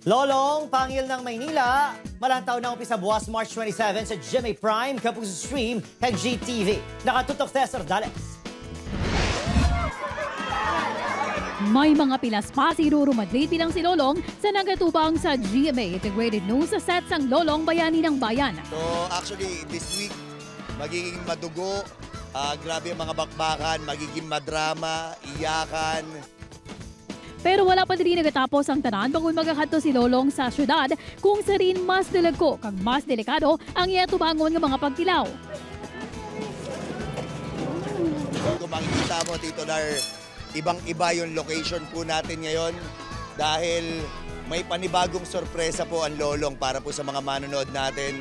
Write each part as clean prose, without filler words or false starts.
Lolong, Pangil ng Maynila. Malantaw na umpisa buwas March 27 sa GMA Prime, kapag stream kag GTV. Nakatutok Cesar Dales. May mga pilas pa si Ruru Madrid bilang si Lolong sa nagatubang sa GMA Integrated News sa set sang Lolong Bayani ng Bayan. So actually this week magiging madugo, grabe ang mga bakbakan, magiging madrama, iyakan. Pero wala pa din nagatapos ang tanan bago magkakadto si Lolong sa syudad kung sa rin mas dalago kag mas delikado ang iyatubangon ng mga pagtilaw. Kung makikita mo, Tito Lar, ibang-iba yung location po natin ngayon dahil may panibagong sorpresa po ang Lolong para po sa mga manonood natin.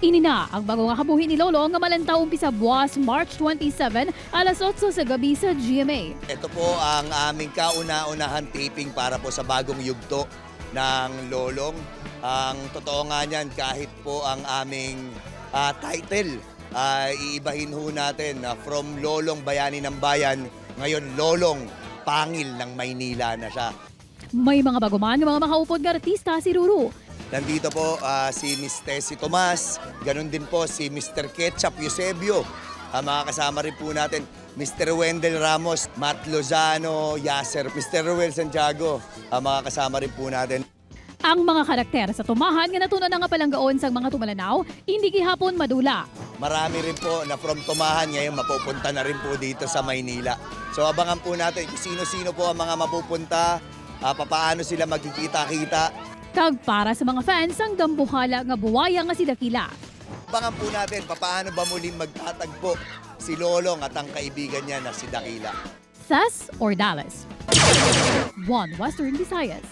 Inina ang bagong kabuhi ni Lolong nga malantaw umpisa buwas March 27 alas 8 sa gabi sa GMA. Ito po ang aming kauna-unahan taping para po sa bagong yugto ng Lolong. Ang totoo nga niyan, kahit po ang aming title, iibahin ho natin from Lolong Bayani ng Bayan, ngayon Lolong Pangil ng Maynila na siya. May mga baguman ng mga makaupod nga artista si Ruru. Nandito po si Miss Tessie Tomas, ganun din po si Mr. Ketchup Eusebio. Mga kasama rin po natin, Mr. Wendell Ramos, Matt Lozano, Yasser, Mr. Ruel Santiago. Mga kasama rin po natin. Ang mga karakter sa tumahan nga natunan na nga palanggaon sa mga tumalanaw, hindi gihapon madula. Marami rin po na from Tumahan ngayon mapupunta na rin po dito sa Maynila. So abangan po natin kung sino-sino po ang mga mapupunta, papaano sila magkikita-kita. Kag para sa mga fans, ang dambuhala nga buwaya nga si Dakila. Abangan po natin papaano ba muling magtatagpo si Lolong at ang kaibigan niya na si Dakila. Sas or Dallas? One Western Visayas.